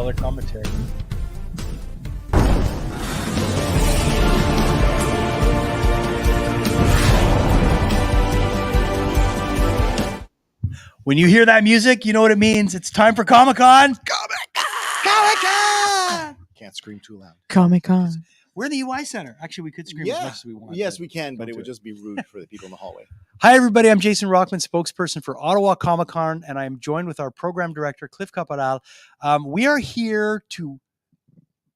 color commentary. When you hear that music, you know what it means. It's time for Comiccon. Comiccon! Can't scream too loud. Comiccon. We're in the UI Center. Actually, we could scream as much as we want. Yes, we can, but don't it do would just be rude for the people in the hallway. Hi, everybody. I'm Jason Rockman, spokesperson for Ottawa Comiccon, and I'm joined with our program director, Cliff Caporal. We are here to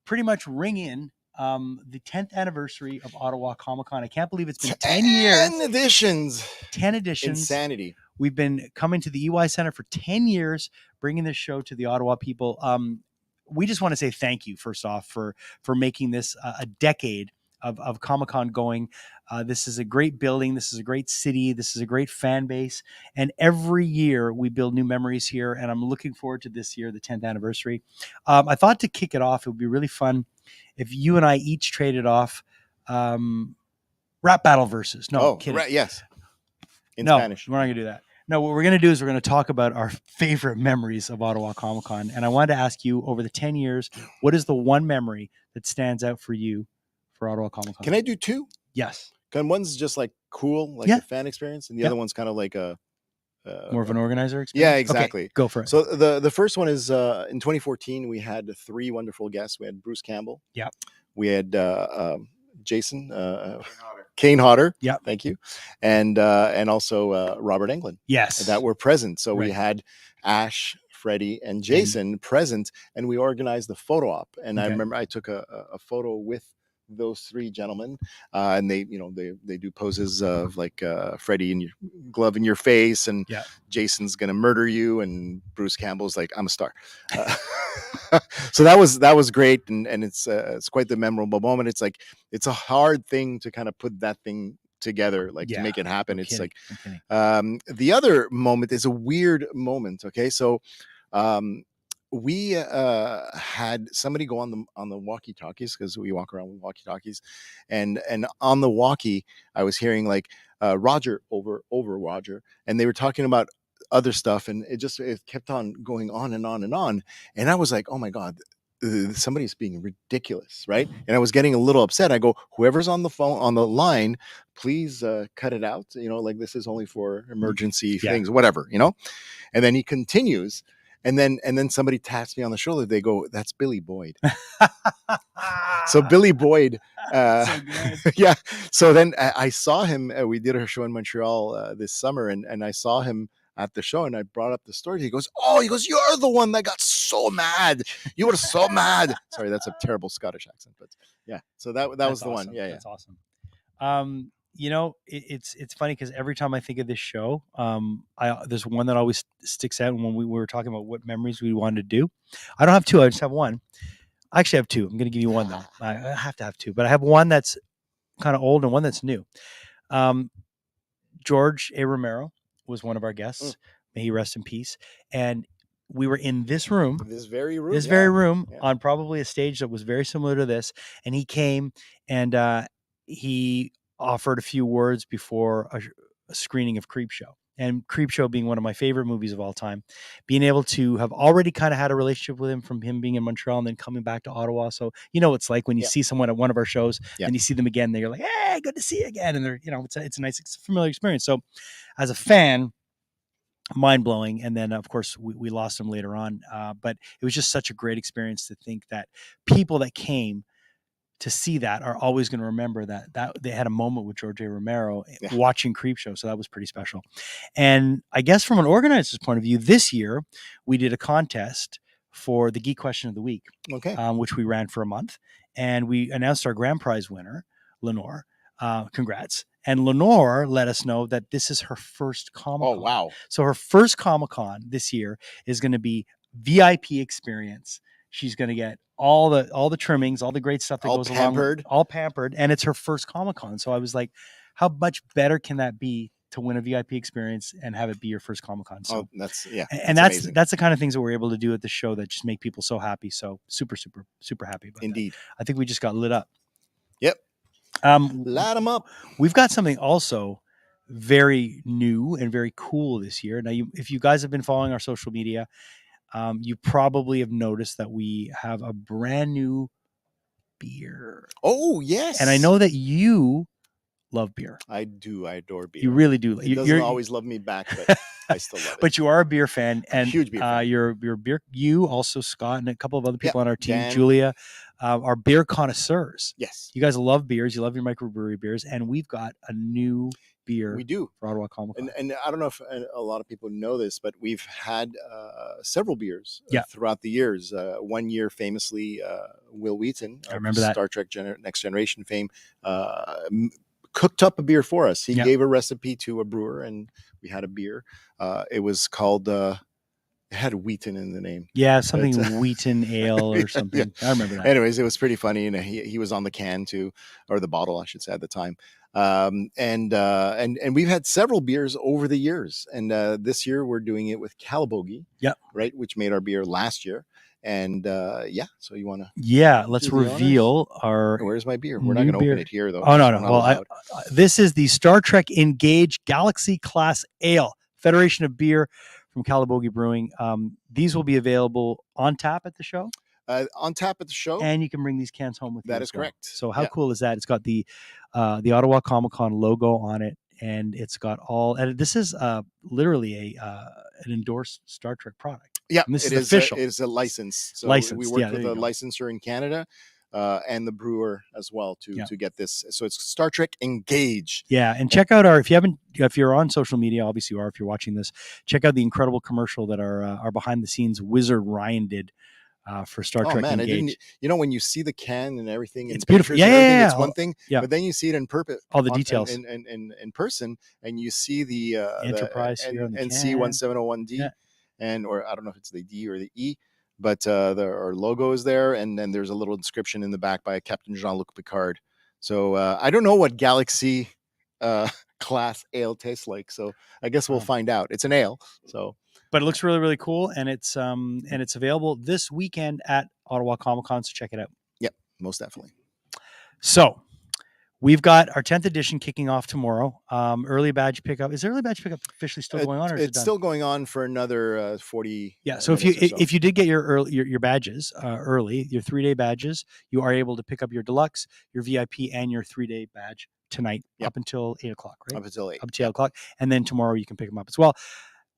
pretty much ring in the 10th anniversary of Ottawa Comiccon. I can't believe it's been 10 years. 10 editions. 10 editions. Insanity. We've been coming to the EY Center for 10 years, bringing this show to the Ottawa people. We just want to say thank you, first off, for making this a decade of Comic-Con going. This is a great building. This is a great city. This is a great fan base. And every year we build new memories here. And I'm looking forward to this year, the 10th anniversary. I thought to kick it off, it would be really fun if you and I each traded off rap battle verses. No, kidding. Right, yes. In no, Spanish. We're not going to do that. No, what we're going to do is we're going to talk about our favorite memories of Ottawa Comic-Con. And I wanted to ask you, over the 10 years, what is the one memory that stands out for you for Ottawa Comic-Con? Can I do two? Yes. Because one's just like cool, like a fan experience, and the other one's kind of like a more of an organizer experience? Yeah, exactly. Okay, go for it. So the first one is in 2014, we had three wonderful guests. We had Bruce Campbell. Yeah. We had Jason Kane Hodder. Yeah. Thank you. And also Robert Englund. Yes. That were present. So we had Ash, Freddie, and Jason present, and we organized the photo op. And I remember I took a photo with those three gentlemen, and they do poses of like Freddie in your glove in your face, and Jason's gonna murder you, and Bruce Campbell's like, I'm a star. So that was great, and it's quite the memorable moment. It's like it's a hard thing to kind of put that thing together, like to make it happen. It's like the other moment is a weird moment. Okay, so we had somebody go on the walkie-talkies, because we walk around with walkie-talkies, and on the walkie I was hearing like Roger over Roger, and they were talking about other stuff, and it kept on going on and on and on, and I was like, oh my god, somebody's being ridiculous, right? And I was getting a little upset. I go, whoever's on the phone, on the line, please cut it out, like this is only for emergency things, whatever, and then he continues. And then somebody taps me on the shoulder. They go, "That's Billy Boyd." So Billy Boyd, yeah. So then I saw him. We did a show in Montreal this summer, and I saw him at the show, and I brought up the story. He goes, "You're the one that got so mad. You were so mad." Sorry, that's a terrible Scottish accent, but yeah. So that was the one. Yeah, that's awesome. It's funny because every time I think of this show, there's one that always sticks out. When we were talking about what memories we wanted to do, I don't have two. I just have one. I actually have two. I'm going to give you one though. I have to have two, but I have one that's kind of old and one that's new. George A. Romero was one of our guests. May he rest in peace. And we were in this room, this very room on probably a stage that was very similar to this. And he came and he offered a few words before a screening of Creepshow, and Creepshow being one of my favorite movies of all time, being able to have already kind of had a relationship with him from him being in Montreal and then coming back to Ottawa. So, it's like when you see someone at one of our shows and you see them again, they're like, hey, good to see you again. And they're, it's a nice, it's a familiar experience. So as a fan, mind blowing. And then of course we lost him later on. But it was just such a great experience to think that people that came to see that are always going to remember that they had a moment with George A. Romero watching Creepshow. So that was pretty special. And I guess from an organizer's point of view, this year we did a contest for the Geek Question of the Week, which we ran for a month. And we announced our grand prize winner, Lenore. Congrats. And Lenore let us know that this is her first Comic-Con. Oh, wow. So her first Comic-Con this year is going to be VIP experience. She's going to get all the trimmings, all the great stuff that goes along, all pampered, and it's her first Comic-Con. So I was like, how much better can that be to win a VIP experience and have it be your first Comic-Con? So that's the kind of things that we're able to do at the show that just make people so happy. So super, super, super happy about Indeed. that. I think we just got lit up. Yep. Light them up. We've got something also very new and very cool this year. Now, if you guys have been following our social media, you probably have noticed that we have a brand new beer. Oh, yes. And I know that you love beer. I do. I adore beer. You really do. It doesn't always love me back, but I still love it. But you are a beer fan, and huge beer fan. You're beer. You also, Scott, and a couple of other people on our team, Dan. Julia, are beer connoisseurs. Yes. You guys love beers. You love your microbrewery beers, and we've got a new beer. We do for Ottawa Comiccon. And I don't know if a lot of people know this, but we've had several beers throughout the years. One year, famously, Will Wheaton, I remember that Star Trek Next Generation fame, cooked up a beer for us. He gave a recipe to a brewer, and we had a beer. It was called. It had Wheaton in the name. Yeah, something Wheaton Ale or something. I remember that. Anyways, it was pretty funny, and he was on the can too, or the bottle, I should say, at the time. And we've had several beers over the years, and this year we're doing it with Calabogie, right, which made our beer last year. And so you want to let's reveal our where's my beer. We're not going to open it here though. Oh no. Well, this is the Star Trek Engage Galaxy Class Ale, Federation of Beer from Calabogie Brewing. These will be available on tap at the show. On tap at the show, and you can bring these cans home with you. That is correct. So how cool is that? It's got the Ottawa Comiccon logo on it, and it's got all. And this is literally an endorsed Star Trek product. Yeah, and this is official. It is a license. So license. We worked with a licensor in Canada. And the brewer as well to get this. So it's Star Trek Engage. Yeah, and check out if you're on social media, obviously you are. If you're watching this, check out the incredible commercial that our behind the scenes wizard Ryan did for Star Trek Engage. I didn't, when you see the can and everything, it's beautiful. Yeah, it's one thing. But then you see it in all the details in person, and you see the Enterprise NC 1701D, or I don't know if it's the D or the E. But our logo is there, and then there's a little inscription in the back by Captain Jean-Luc Picard. So I don't know what Galaxy class ale tastes like, so I guess we'll find out. It's an ale, so. But it looks really, really cool, and it's available this weekend at Ottawa Comiccon, so check it out. Yep, most definitely. So we've got our 10th edition kicking off tomorrow. Early badge pickup. Is early badge pickup officially still going on? Or it's still going on for another 40. Yeah. So if you did get your badges early, your 3-day badges, you are able to pick up your deluxe, your VIP, and your 3-day badge tonight up until 8 o'clock, right? Up until 8. Up until 8 o'clock. And then tomorrow you can pick them up as well.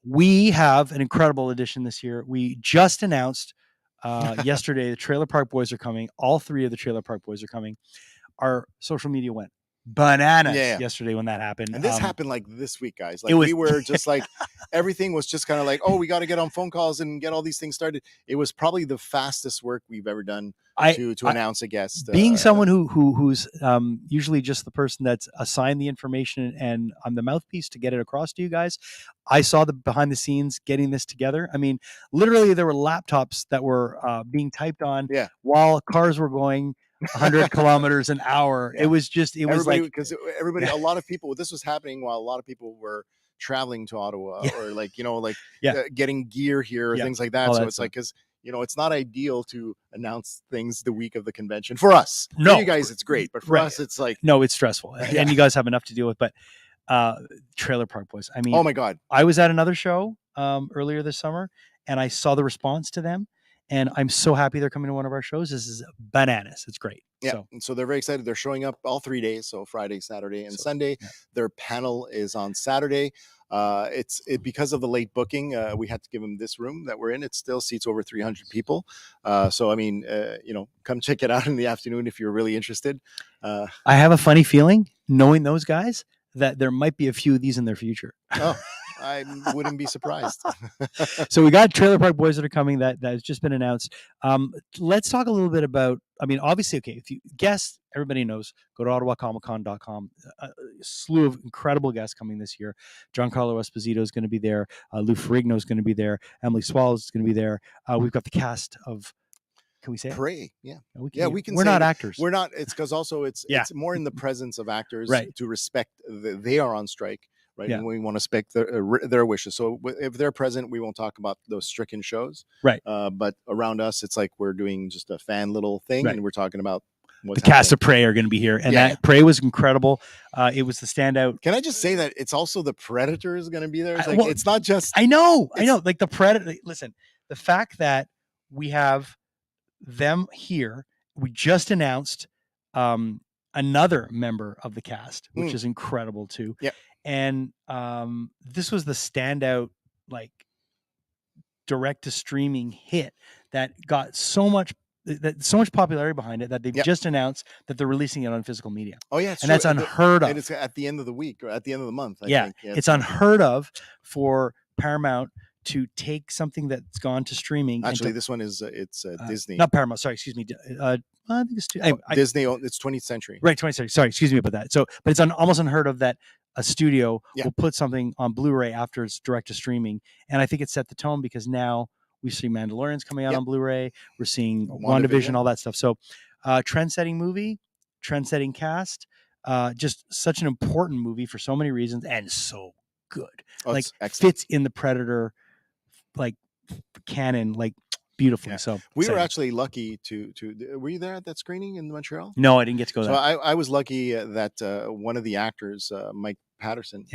We have an incredible edition this year. We just announced yesterday the Trailer Park Boys are coming. All 3 of the Trailer Park Boys are coming. Our social media went bananas yesterday when that happened. And this happened like this week, guys. Like we were just like, everything was just kind of like, we got to get on phone calls and get all these things started. It was probably the fastest work we've ever done to announce a guest. Being someone who's usually just the person that's assigned the information and I'm the mouthpiece to get it across to you guys. I saw the behind the scenes getting this together. I mean, literally there were laptops that were being typed on while cars were going 100 kilometers an hour. It was because everybody, a lot of people, this was happening while a lot of people were traveling to Ottawa or getting gear here or things like that. So it's like, because it's not ideal to announce things the week of the convention for us. For you guys, it's great, but for us, it's like, no, it's stressful, and you guys have enough to deal with. But Trailer Park Boys, I mean, oh my God, I was at another show earlier this summer, and I saw the response to them. And I'm so happy they're coming to one of our shows. This is bananas. It's great. Yeah. So they're very excited. They're showing up all 3 days. So Friday, Saturday, and Sunday. Yeah. Their panel is on Saturday. It's because of the late booking. We had to give them this room that we're in. It still seats over 300 people. So, I mean, come check it out in the afternoon if you're really interested. I have a funny feeling, knowing those guys, that there might be a few of these in their future. Oh, I wouldn't be surprised. So we got Trailer Park Boys that are coming. That has just been announced. Let's talk a little bit about, I mean, obviously, okay, if you guess, everybody knows, go to ottawacomiccon.com. A slew of incredible guests coming this year. Giancarlo Esposito is going to be there. Lou Ferrigno is going to be there. Emily Swallows is going to be there. We've got the cast of, can we say it? Prey, yeah. We can. We're not actors. We're not. It's because also it's more in the presence of actors to respect. They are on strike, right? Yeah. And we want to respect their wishes. So if they're present, we won't talk about those stricken shows, right? But around us, it's like we're doing just a fan little thing, and we're talking about the cast of Prey are going to be here, and that Prey was incredible. It was the standout. Can I just say that it's also the Predator is going to be there? It's like it's not just. I know. Like the Predator. Listen. the fact that we have them here. We just announced another member of the cast, which is incredible too. Yeah. And this was the standout, like, direct to streaming hit that got so much popularity behind it that they've just announced that they're releasing it on physical media. Oh yeah, it's and true. that's unheard of. And it's at the end of the week or at the end of the month, I Yeah, think. Yeah, it's unheard of for Paramount to take something that's gone to streaming. Actually, and this one is it's Disney. Not Paramount. Sorry, excuse me. I think it's Disney. It's 20th Century. Right, 20th Century. Sorry, excuse me about that. So, but it's almost unheard of that a studio will put something on Blu-ray after it's direct to streaming, and I think it set the tone because now we see Mandalorian's coming out on Blu-ray. We're seeing WandaVision, all that stuff. So, trend-setting movie, trend-setting cast, just such an important movie for so many reasons, and so good. Like, fits in the Predator, like, canon, like, beautifully. So we were actually lucky to were you there at that screening in Montreal? No, I didn't get to go so there. I was lucky that one of the actors, Mike Patterson,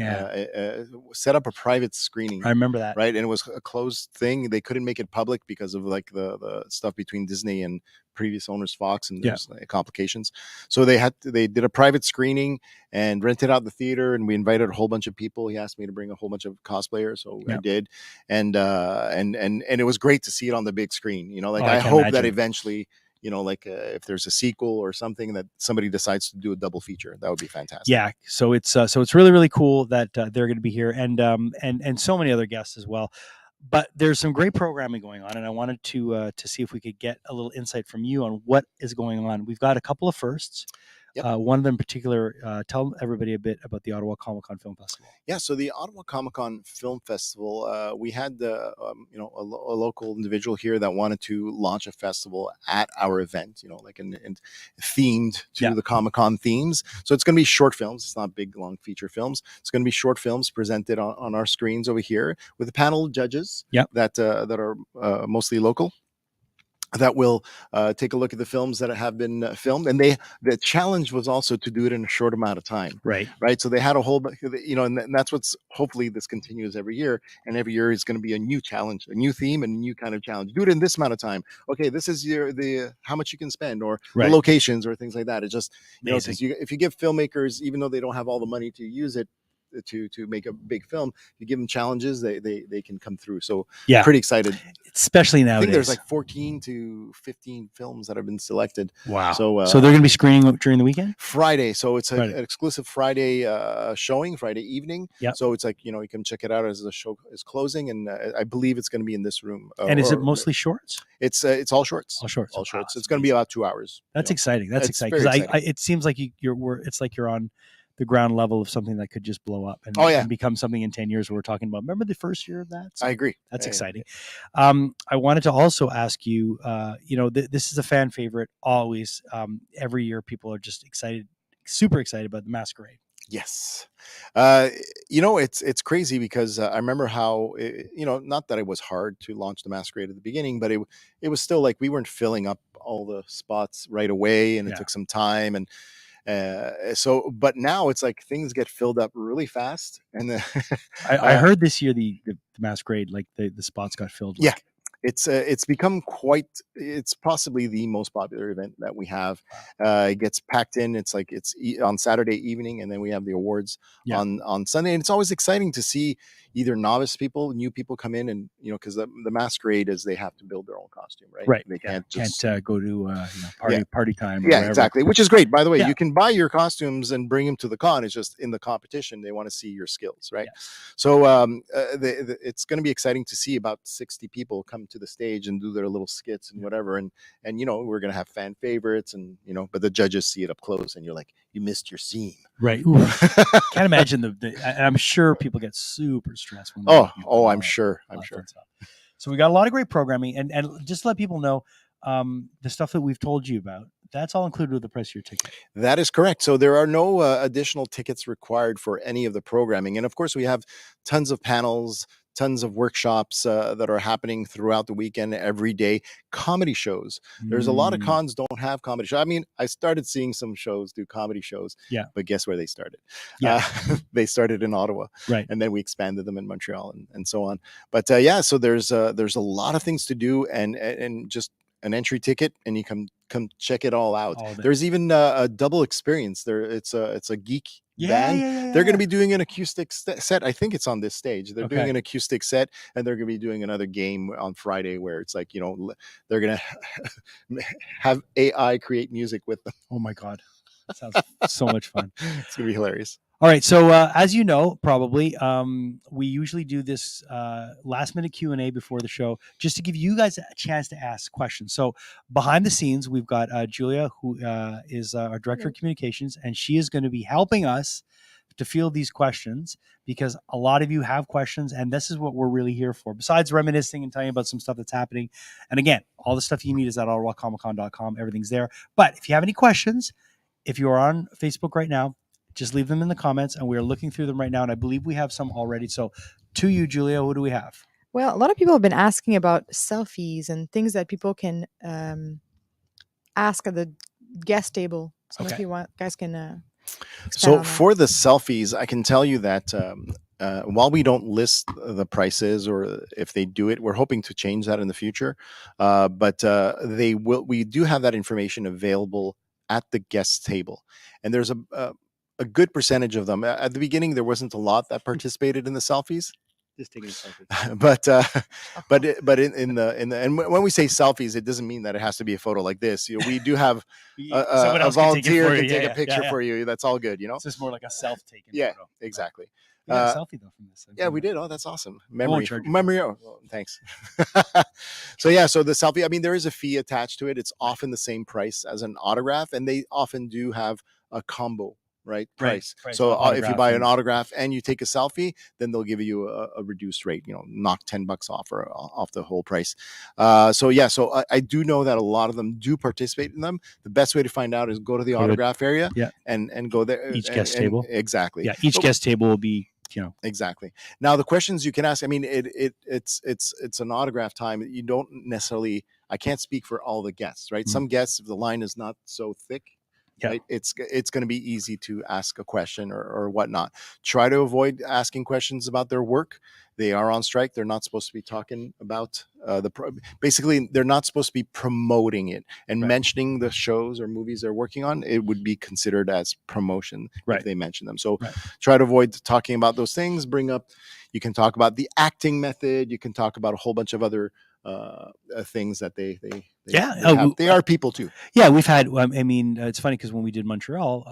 set up a private screening. I remember that. Right. And it was a closed thing. They couldn't make it public because of like the stuff between Disney and previous owners Fox, and there's complications. So they did a private screening and rented out the theater, and we invited a whole bunch of people. He asked me to bring a whole bunch of cosplayers, so I did. And it was great to see it on the big screen. You know, like I hope that eventually, you know, like if there's a sequel or something that somebody decides to do a double feature, that would be fantastic. Yeah. So it's really, really cool that they're going to be here, and so many other guests as well. But there's some great programming going on, and I wanted to see if we could get a little insight from you on what is going on. We've got a couple of firsts. One of them in particular, tell everybody a bit about the Ottawa Comiccon Film Festival. Yeah, so the Ottawa Comiccon Film Festival, we had a local individual here that wanted to launch a festival at our event, you know, like and themed to the Comic-Con themes. So it's going to be short films. It's not big, long feature films. It's going to be short films presented on our screens over here with a panel of judges that are mostly local, that will take a look at the films that have been filmed. And the challenge was also to do it in a short amount of time. Right. So they had a whole, you know, and that's what's, hopefully this continues every year. And every year is going to be a new challenge, a new theme, and a new kind of challenge. Do it in this amount of time. Okay, this is how much you can spend, or the locations, or things like that. It's just, you know, because if you give filmmakers, even though they don't have all the money to use it, to make a big film, you give them challenges, they can come through. So pretty excited, especially nowadays. I think there's like 14 to 15 films that have been selected. Wow. So they're going to be screening during the weekend, Friday. So it's an exclusive Friday showing, Friday evening. So it's like, you know, you can check it out as the show is closing, and I believe it's going to be in this room. And is it mostly shorts? It's all shorts. All shorts. All shorts. It's going to be about 2 hours. That's exciting. That's exciting, because it seems like it's like you're on the ground level of something that could just blow up and become something in 10 years. We're talking about. Remember the first year of that? So I agree. That's exciting. I wanted to also ask you, you know, this is a fan favorite always. Every year people are just excited, super excited about the Masquerade. Yes. You know, it's crazy because I remember how, you know, not that it was hard to launch the Masquerade at the beginning, but it was still like we weren't filling up all the spots right away, and it took some time. And but now it's like things get filled up really fast. And I heard this year the Masquerade, like the spots got filled. It's become it's possibly the most popular event that we have. It gets packed in. It's like it's on Saturday evening, and then we have the awards on Sunday. And it's always exciting to see either novice people, new people come in, and, you know, because the Masquerade is they have to build their own costume, right? They can't just go to party time. Or whatever. Exactly, which is great. By the way, you can buy your costumes and bring them to the con. It's just in the competition they want to see your skills, right? So it's going to be exciting to see about 60 people come to the stage and do their little skits and whatever, and you know, we're going to have fan favorites, and, you know, but the judges see it up close, and you're like, you missed your scene, right? Can't imagine I'm sure people get super stressed when I'm sure. So we got a lot of great programming, and just to let people know, the stuff that we've told you about, that's all included with the price of your ticket. That is correct. So there are no additional tickets required for any of the programming, and of course we have tons of panels, tons of workshops that are happening throughout the weekend, every day. Comedy shows. There's a lot of cons don't have comedy shows. I mean, I started seeing some shows do comedy shows. Yeah. But guess where they started? Yeah. They started in Ottawa. Right. And then we expanded them in Montreal and so on. But yeah, so there's a lot of things to do, and just an entry ticket, and you come check it all out. There's even a double experience there. It's a geek band. They're going to be doing an acoustic set. I think it's on this stage. They're doing an acoustic set, and they're going to be doing another game on Friday where it's like, they're going to have AI create music with them. Oh my God. That sounds so much fun. It's going to be hilarious. All right. So as you know, probably, we usually do this last minute Q&A before the show, just to give you guys a chance to ask questions. So behind the scenes, we've got Julia, who is our director of communications, and she is going to be helping us to field these questions, because a lot of you have questions, and this is what we're really here for. Besides reminiscing and telling you about some stuff that's happening. And again, all the stuff you need is at ottawacomiccon.com. Everything's there. But if you have any questions, if you are on Facebook right now, just leave them in the comments, and we're looking through them right now. And I believe we have some already. So to you, Julia, what do we have? Well, a lot of people have been asking about selfies and things that people can ask at the guest table. So if you want, guys can. So for the selfies, I can tell you that while we don't list the prices, or if they do it, we're hoping to change that in the future. But they will. We do have that information available at the guest table, and there's a good percentage of them. At the beginning, there wasn't a lot that participated in the selfies. Just taking a selfie. but in the and when we say selfies, it doesn't mean that it has to be a photo like this. We do have a volunteer can take a picture for you. That's all good. It's just more like a self-taken photo. Exactly. We got a selfie though from this. Yeah, we did. Oh, that's awesome. Memory. Oh, well, thanks. So the selfie. I mean, there is a fee attached to it. It's often the same price as an autograph, and they often do have a combo. Price. So if you buy an autograph and you take a selfie, then they'll give you a reduced rate. Knock $10 off the whole price. So I do know that a lot of them do participate in them. The best way to find out is go to the autograph area, and go there. Each guest table. Exactly. Yeah, each guest table will be. Exactly. Now the questions you can ask. I mean, it's an autograph time. You don't necessarily. I can't speak for all the guests, right? Mm-hmm. Some guests, if the line is not so thick. Right? It's going to be easy to ask a question or whatnot. Try to avoid asking questions about their work. They are on strike. They're not supposed to be talking about basically, they're not supposed to be promoting it and mentioning the shows or movies they're working on. It would be considered as promotion if they mention them. So try to avoid talking about those things. You can talk about the acting method. You can talk about a whole bunch of other things that they they are people too. Yeah, we've had. I mean, it's funny because when we did Montreal,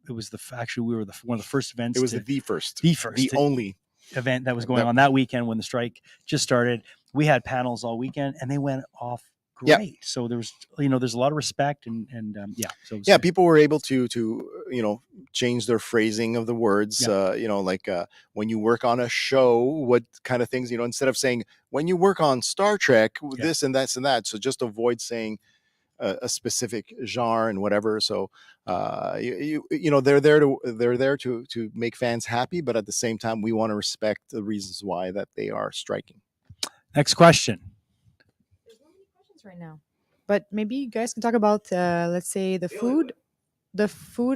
it was we were one of the first events. It was the only event that was going on that weekend when the strike just started. We had panels all weekend, and they went off great. Yeah. So there was, there's a lot of respect and So people were able to change their phrasing of the words. Yeah. When you work on a show, what kind of things, instead of saying when you work on Star Trek, this and that's and that. So just avoid saying a specific genre and whatever. So they're there to make fans happy, but at the same time, we want to respect the reasons why that they are striking. Next question. Right now, but maybe you guys can talk about let's say the food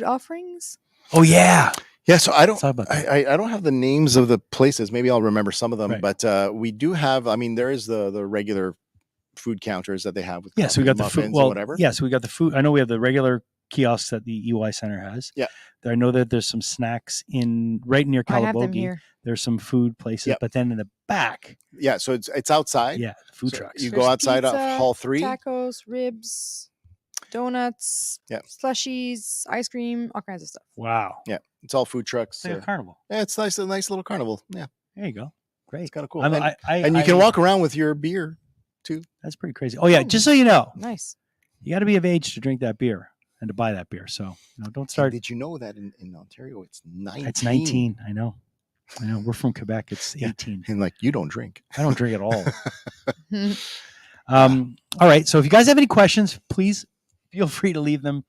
offerings. So I don't have the names of the places. Maybe I'll remember some of them, but we do have, there is the regular food counters that they have with so we got the food, whatever. So we got the food. I know we have the regular kiosks that the EY Center has. I know that there's some snacks right near Calabogie. There's some food places, but then in the back. So it's outside. Food trucks. You go outside of Hall 3. Tacos, ribs, donuts, slushies, ice cream, all kinds of stuff. Wow. Yeah, it's all food trucks. It's like a carnival. Yeah, it's nice, a nice little carnival. Yeah. There you go. Great. It's kind of cool. And you can walk around with your beer too. That's pretty crazy. Oh yeah, just so you know. Nice. You got to be of age to drink that beer and to buy that beer. So don't start. Did you know that in Ontario it's 19? It's 19. I know. We're from Quebec. It's 18. And you don't drink. I don't drink at all. All right. So if you guys have any questions, please feel free to leave them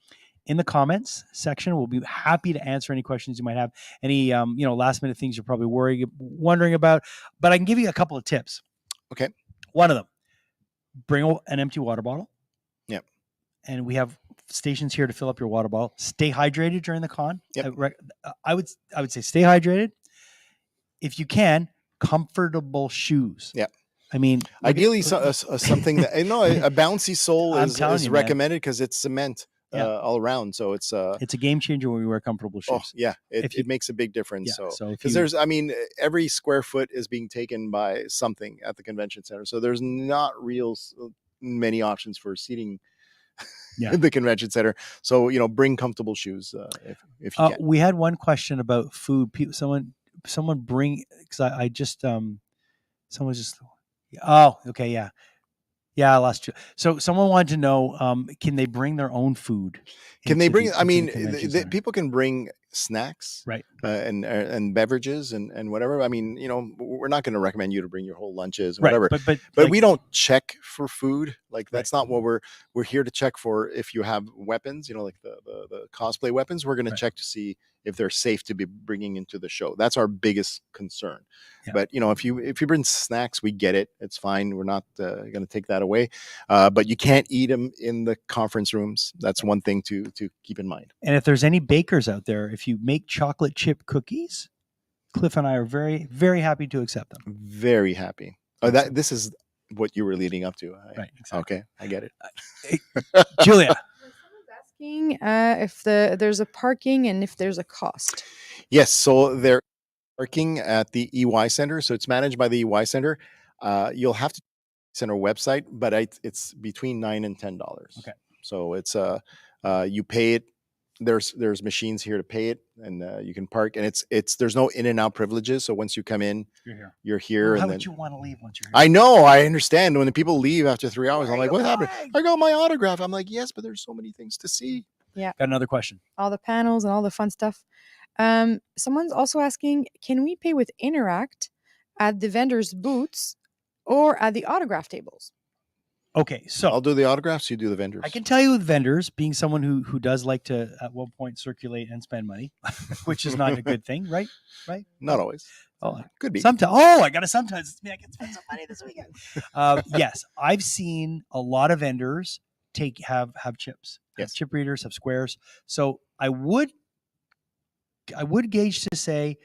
in the comments section. We'll be happy to answer any questions you might have, any last minute things you're probably wondering about. But I can give you a couple of tips. Okay. One of them, bring an empty water bottle. Yep. And we have stations here to fill up your water bottle. Stay hydrated during the con. Yep. I would say stay hydrated. If you can, comfortable shoes. Yeah. I mean, ideally, something that a bouncy sole is recommended because it's cement all around. So it's a game changer when we wear comfortable shoes. Oh, yeah, it makes a big difference. Yeah, so because every square foot is being taken by something at the convention center. So there's not many options for seating. In the convention center. So, bring comfortable shoes if you can. We had one question about food. Someone bring, because I just someone just okay, yeah, I lost you. So someone wanted to know, can they bring their own food? Can they bring? People can bring snacks, right, and beverages and whatever. I mean, we're not going to recommend you to bring your whole lunches and whatever. But we don't check for food. Like that's not what we're here to check for. If you have weapons, like the cosplay weapons, we're going to check to see if they're safe to be bringing into the show. That's our biggest concern. Yeah. But if you bring snacks, we get it. It's fine. We're not going to take that away. But you can't eat them in the conference rooms. That's one thing to keep in mind. And if there's any bakers out there, if you make chocolate chip cookies, Cliff and I are very, very happy to accept them. Very happy. This is what you were leading up to. Right. Exactly. Okay. I get it. Julia. Asking if there's a parking and if there's a cost. Yes. So they're parking at the EY Center. So it's managed by the EY Center. You'll have to center website, but it's between $9 and $10. Okay. So it's you pay it. There's machines here to pay it, and you can park. And it's there's no in and out privileges. So once you come in, you're here. Well, how and would you want to leave once you're here? I know. I understand. When the people leave after 3 hours, I'm like, what happened? I got my autograph. I'm like, yes, but there's so many things to see. Yeah. Got another question. All the panels and all the fun stuff. Someone's also asking, can we pay with Interact at the vendors' booths or at the autograph tables? Okay, so I'll do the autographs. You do the vendors. I can tell you with vendors, being someone who does like to at one point circulate and spend money, which is not a good thing, right? Right? Not always. Oh, could be. Sometimes. Oh, I got to sometimes. I can spend some money this weekend. Yes, I've seen a lot of vendors have chips, have chip readers, have squares. So I would gauge to say.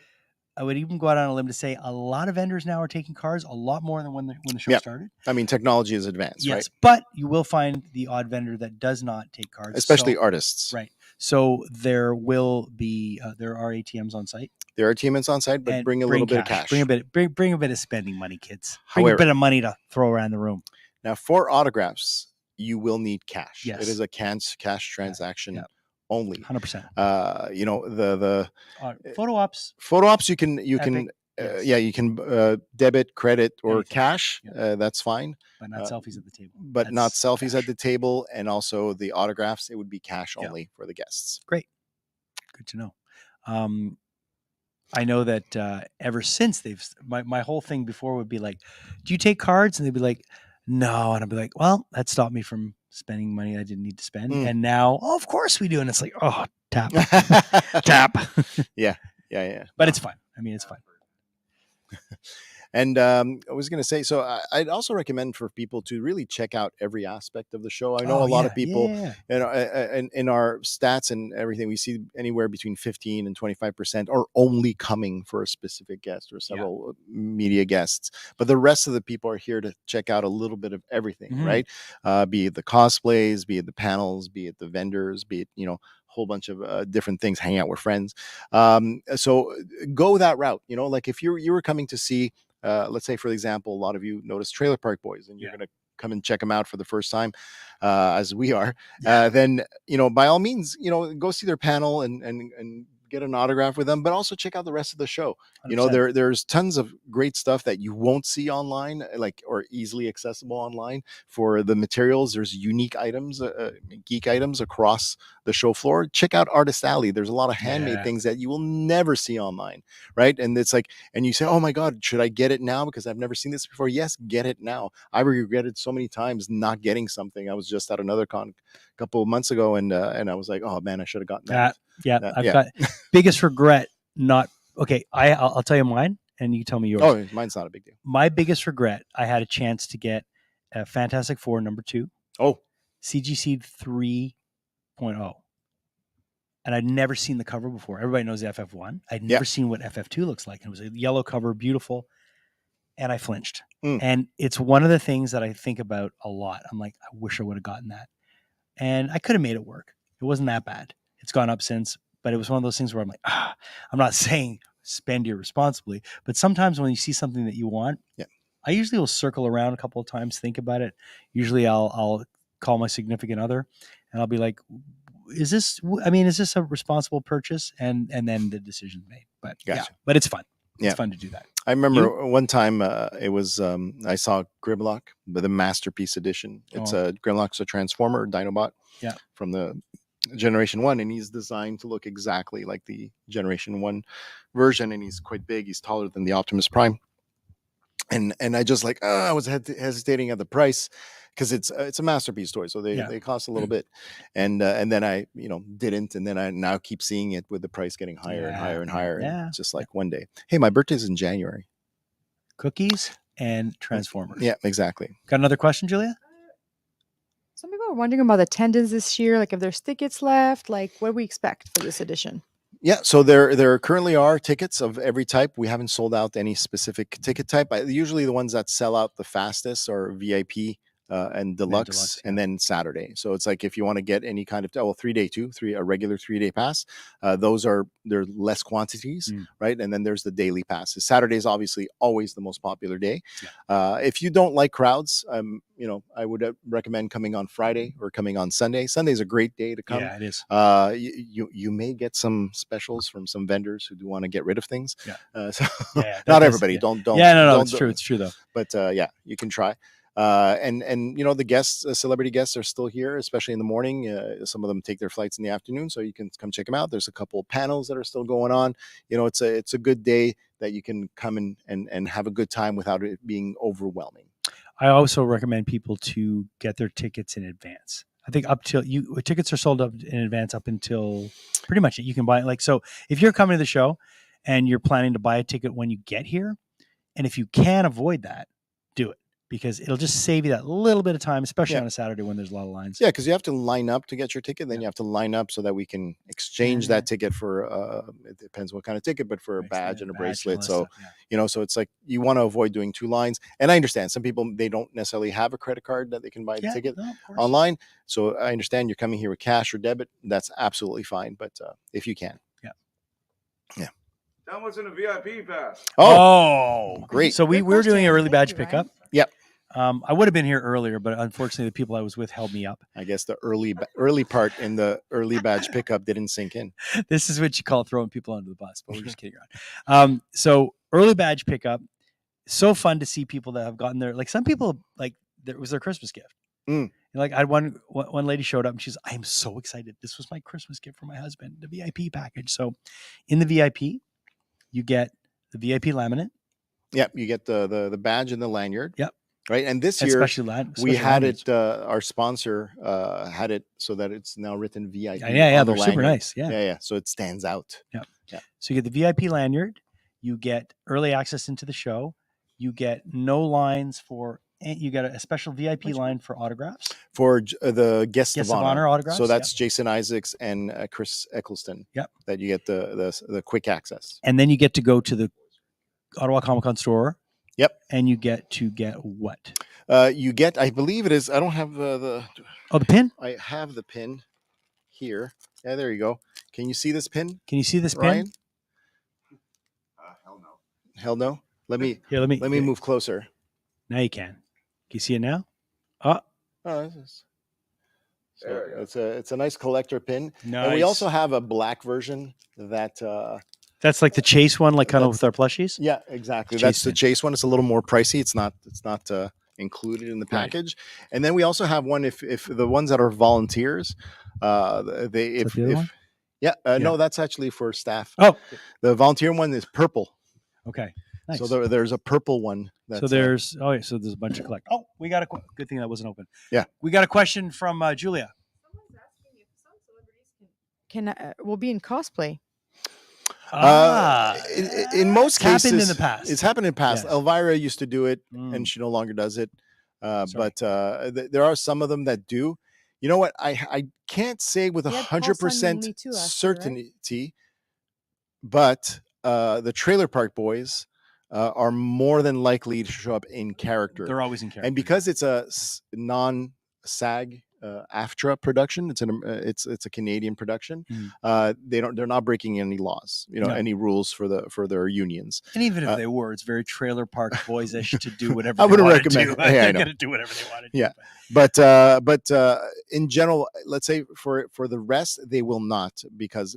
I would even go out on a limb to say a lot of vendors now are taking cards, a lot more than when the show started. I mean, technology is advanced, right? Yes, but you will find the odd vendor that does not take cards. Especially artists. Right. So there will be, there are ATMs on site. There are ATMs on site, but bring a little bit of cash. Bring a bit of spending money, kids. Bring a bit of money to throw around the room. Now, for autographs, you will need cash. Yes. It is a cash transaction. Only 100%. The photo ops. Photo ops you can you can debit, credit, or cash. That's fine. But not selfies at the table. But not selfies at the table, and also the autographs. It would be cash only for the guests. Great, good to know. I know that ever since my whole thing before would be like, do you take cards? And they'd be like, no, and I'd be like, well, that stopped me from spending money I didn't need to spend. And now, of course we do. And it's like, oh, tap, tap. Yeah. But it's fine. I mean, it's fine. And I was going to say, so I'd also recommend for people to really check out every aspect of the show. I know a lot of people, in our stats and everything, we see anywhere between 15 and 25% are only coming for a specific guest or several media guests. But the rest of the people are here to check out a little bit of everything, right? Be it the cosplays, be it the panels, be it the vendors, be it, whole bunch of different things, hang out with friends. So go that route, like if you were coming to see, let's say, for example, a lot of you notice Trailer Park Boys and you're going to come and check them out for the first time, as we are, then, by all means, go see their panel and get an autograph with them, but also check out the rest of the show. 100%. There's tons of great stuff that you won't see online, or easily accessible online for the materials. There's unique items, geek items across the show floor, check out Artist Alley. There's a lot of handmade things that you will never see online, right? And it's like, and you say, oh my God, should I get it now because I've never seen this before? Yes, get it now. I regretted so many times not getting something. I was just at another con a couple of months ago, and I was like, oh man, I should have gotten that. I've got biggest regret not. Okay, I'll tell you mine, and you tell me yours. Oh, mine's not a big deal. My biggest regret, I had a chance to get a Fantastic Four #2. Oh, CGC 3.0. And I'd never seen the cover before. Everybody knows the FF1. I'd never seen what FF2 looks like. And it was a yellow cover, beautiful. And I flinched. And it's one of the things that I think about a lot. I'm like, I wish I would have gotten that. And I could have made it work. It wasn't that bad. It's gone up since. But it was one of those things where I'm like, I'm not saying spend irresponsibly. But sometimes when you see something that you want, I usually will circle around a couple of times, think about it. Usually I'll call my significant other and I'll be like, is this a responsible purchase? And then the decision's made. But but it's fun. It's fun to do that. I remember one time it was I saw Grimlock, the Masterpiece Edition. It's Grimlock's a Transformer Dinobot from the Generation 1, and he's designed to look exactly like the Generation 1 version, and he's quite big. He's taller than the Optimus Prime. And I just like I was hesitating at the price because it's a Masterpiece toy, so they cost a little bit, and then I didn't, and then I now keep seeing it with the price getting higher and higher and higher, and it's just like one day, hey, my birthday's in January. Cookies and Transformers. Yeah, exactly. Got another question, Julia? Some people are wondering about attendance this year, like if there's tickets left, like what do we expect for this edition? Yeah, so there currently are tickets of every type. We haven't sold out any specific ticket type. Usually the ones that sell out the fastest are VIP and deluxe, and then Saturday. So it's like if you want to get any kind of 3-day a regular 3-day pass, they're less quantities, right? And then there's the daily passes. Saturday is obviously always the most popular day. If you don't like crowds, I would recommend coming on Friday or coming on Sunday. Sunday's a great day to come. Yeah, it is. You may get some specials from some vendors who do want to get rid of things. Not everybody. Don't. No, it's true. It's true though. But you can try. And the guests, celebrity guests are still here, especially in the morning. Some of them take their flights in the afternoon, so you can come check them out. There's a couple of panels that are still going on. It's a good day that you can come and have a good time without it being overwhelming. I also recommend people to get their tickets in advance. I think tickets are sold up in advance up until pretty much you can buy it. So if you're coming to the show and you're planning to buy a ticket when you get here, and if you can avoid that, do it. Because it'll just save you that little bit of time, especially on a Saturday when there's a lot of lines. Yeah, because you have to line up to get your ticket. Then you have to line up so that we can exchange that ticket for, it depends what kind of ticket, but for a badge and a bracelet. So, so it's like you want to avoid doing 2 lines. And I understand some people, they don't necessarily have a credit card that they can buy the ticket online. So I understand you're coming here with cash or debit. That's absolutely fine. But if you can. Yeah. That wasn't a VIP pass. Oh, great. So we were doing an early badge pickup. Yep. I would have been here earlier, but unfortunately the people I was with held me up. I guess the early part in the early badge pickup didn't sink in. This is what you call throwing people under the bus, but we're just kidding around. So early badge pickup, so fun to see people that have gotten there. Like some people, like it was their Christmas gift. Like I had one lady showed up and she's, I am so excited. This was my Christmas gift for my husband, the VIP package. So in the VIP, you get the VIP laminate. Yep, you get the badge and the lanyard. Yep. Right, and this year we had it. Our sponsor had it so that it's now written VIP. Yeah, they're super nice. Yeah. So it stands out. Yeah. So you get the VIP lanyard. You get early access into the show. You get no lines for. You get a special VIP line for autographs. For the guests of honor autographs. So that's Jason Isaacs and Chris Eccleston. Yep. That you get the quick access. And then you get to go to the Ottawa Comiccon store. Yep. And you get to get what? You get, I believe it is, I don't have the pin? I have the pin here. Yeah, there you go. Can you see this pin? Can you see this Ryan? pin? Hell no. Hell no. Let me move closer. Now you can. Can you see it now? It's a nice collector pin. Nice. And we also have a black version that that's like the Chase one, like kind of with our plushies. Yeah, exactly. Chase That's pin. the Chase one. It's a little more pricey. It's not included in the Right. package. And then we also have one if the ones that are volunteers, they Is that the other one? yeah, Yeah. no, that's actually for staff. Oh, The volunteer one is purple. okay. Nice. So there's a purple one. That's, so there's so there's a bunch of collect. Oh, we got a good thing that wasn't open. Yeah. We got a question from Julia. Someone's asking if some celebrities will be in cosplay. In most cases, happened in the past. It's happened in the past. Yes. Elvira used to do it, Mm. and she no longer does it. Sorry. But there are some of them that do. You know what? I can't say with We had Paul 100% Sun Young Lee too last year, right? certainty, but the Trailer Park Boys are more than likely to show up in character. They're always in character. And because it's a non-SAG AFTRA production, it's a Canadian production. They're not breaking any laws, No. any rules for their unions. And even if they were, it's very Trailer Park Boys-ish to do whatever I they wouldn't want to recommend do. it. Yeah, I They're know. going to do whatever they want to do. Yeah. But in general, let's say for the rest, they will not because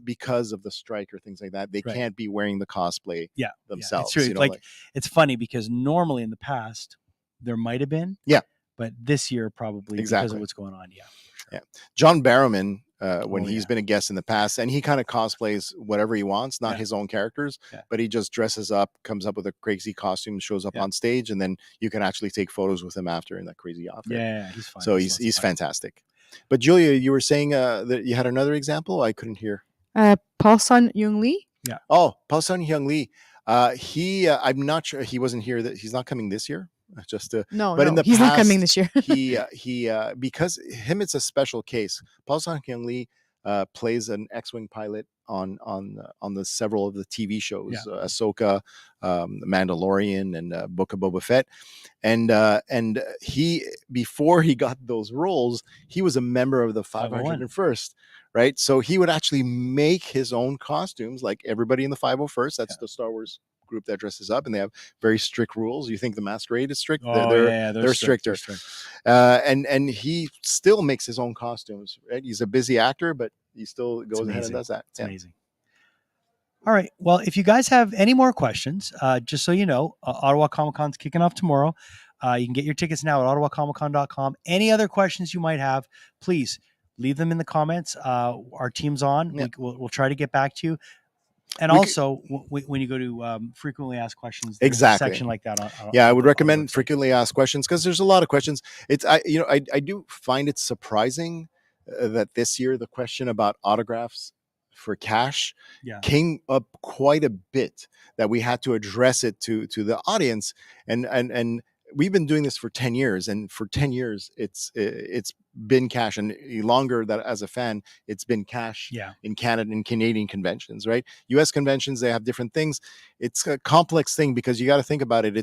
of the strike or things like that. They Right. can't be wearing the cosplay Yeah, themselves. Yeah, it's true. It's funny because normally in the past there might have been. Yeah. But this year probably because Exactly. of what's going on. Yeah. Sure. Yeah. John Barrowman, when he's yeah. been a guest in the past, and he kind of cosplays whatever he wants, not Yeah. his own characters, Yeah. but he just dresses up, comes up with a crazy costume, shows up Yeah. on stage, and then you can actually take photos with him after in that crazy outfit. Yeah, he's fine. So he's fantastic. But Julia, you were saying that you had another example? I couldn't hear. Paul Sun Young Lee. Oh, Paul Sun Hyung Lee. I'm not sure he wasn't here. That he's not coming this year. Just to, No, but in the he's not coming past, this year. he because him it's a special case. Paul Sun Hyung Lee plays an X-wing pilot on the several of the TV shows, Ahsoka, Mandalorian, and Book of Boba Fett, and he before he got those roles, he was a member of the 501st. Right, so he would actually make his own costumes, like everybody in the 501st. That's the Star Wars group that dresses up, and they have very strict rules. You think the Masquerade is strict? Oh, they're stricter. And he still makes his own costumes. Right, he's a busy actor, but he still goes ahead and does that. It's amazing. All right. Well, if you guys have any more questions, just so you know, Ottawa Comic-Con's kicking off tomorrow. You can get your tickets now at ottawacomiccon.com. Any other questions you might have, please leave them in the comments. Our team's on. Yeah. We'll try to get back to you. And when you go to frequently asked questions, there's a section like that. I would recommend frequently asked questions because there's a lot of questions. I do find it surprising that this year the question about autographs for cash came up quite a bit, that we had to address it to the audience, and we've been doing this for 10 years, and for 10 years it's been cash, and longer that as a fan it's been cash in Canada and Canadian conventions, right? US conventions, they have different things. It's a complex thing because you got to think about it.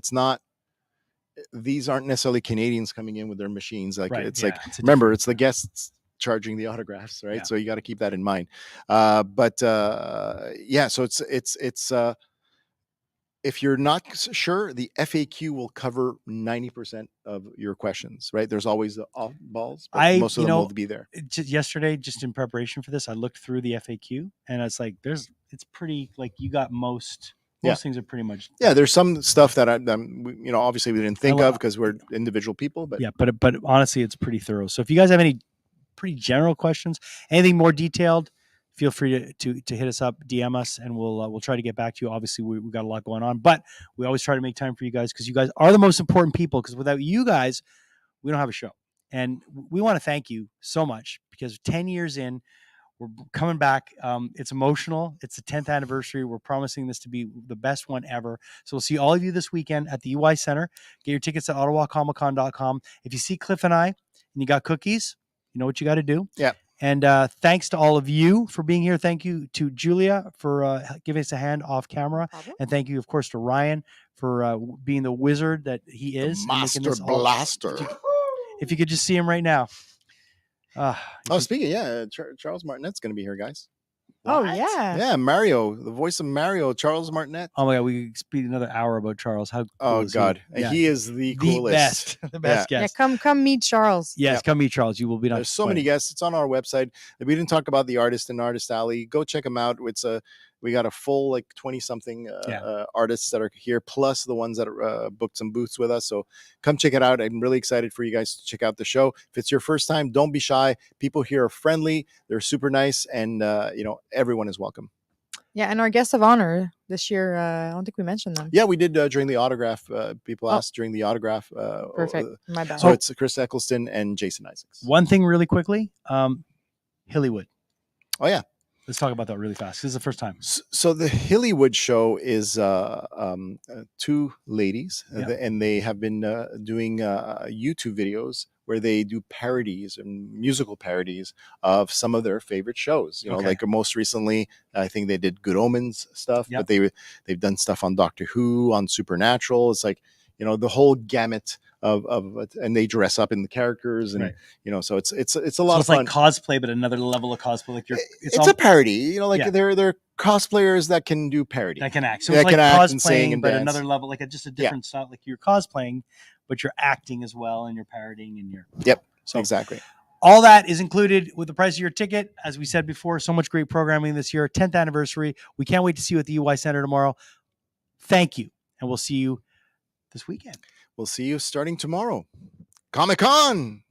These aren't necessarily Canadians coming in with their machines. Remember, it's the guests charging the autographs, right? So you got to keep that in mind. So it's if you're not sure, the FAQ will cover 90% of your questions, right? There's always the off balls, but most of them will be there. Yesterday, just in preparation for this, I looked through the FAQ, and it's like it's pretty, like, you got most things are pretty much. Yeah, there's some stuff that obviously we didn't think of because we're individual people, but but honestly, it's pretty thorough. So if you guys have any pretty general questions, anything more detailed, feel free to hit us up, DM us, and we'll try to get back to you. Obviously, we've got a lot going on, but we always try to make time for you guys because you guys are the most important people, because without you guys, we don't have a show. And we want to thank you so much because 10 years in, we're coming back. It's emotional. It's the 10th anniversary. We're promising this to be the best one ever. So we'll see all of you this weekend at the UI Center. Get your tickets at ottawacomiccon.com. If you see Cliff and I and you got cookies, you know what you got to do. Yeah. And thanks to all of you for being here. Thank you to Julia for giving us a hand off camera. And thank you, of course, to Ryan for being the wizard that he is. The Master Blaster. If you could just see him right now. Speaking, Charles Martinet's going to be here, guys. What? Oh, yeah. Yeah, Mario, the voice of Mario, Charles Martinet. Oh, my God. We could speak another hour about Charles. How cool is God. He? Yeah. He is the coolest. The best guest. Yeah, come meet Charles. Yes, come meet Charles. You will be. There's so many guests. It's on our website. We didn't talk about the artist in Artist Alley. Go check them out. It's We got a full like 20 something artists that are here, plus the ones that are, booked some booths with us. So come check it out. I'm really excited for you guys to check out the show. If it's your first time, don't be shy. People here are friendly. They're super nice. And, everyone is welcome. Yeah, and our guests of honor this year, I don't think we mentioned them. Yeah, we did during the autograph. People asked during the autograph. Perfect. My bad. So it's Chris Eccleston and Jason Isaacs. One thing really quickly, Hillywood. Oh, yeah. Let's talk about that really fast. This is the first time. So the Hillywood show is two ladies, and they have been doing YouTube videos where they do parodies and musical parodies of some of their favorite shows. Like most recently, I think they did Good Omens stuff, but they've done stuff on Doctor Who, on Supernatural. It's like, the whole gamut of and they dress up in the characters, and so it's a lot of fun. Like cosplay, but another level of cosplay. Like it's a parody. They're cosplayers that can do parody, that can act. So it's like cosplaying, but another level, like just a different style. Like you're cosplaying, but you're acting as well, and you're parodying, and you're So exactly. All that is included with the price of your ticket. As we said before, so much great programming this year. 10th anniversary. We can't wait to see you at the UI Center tomorrow. Thank you, and we'll see you this weekend. We'll see you starting tomorrow. Comiccon!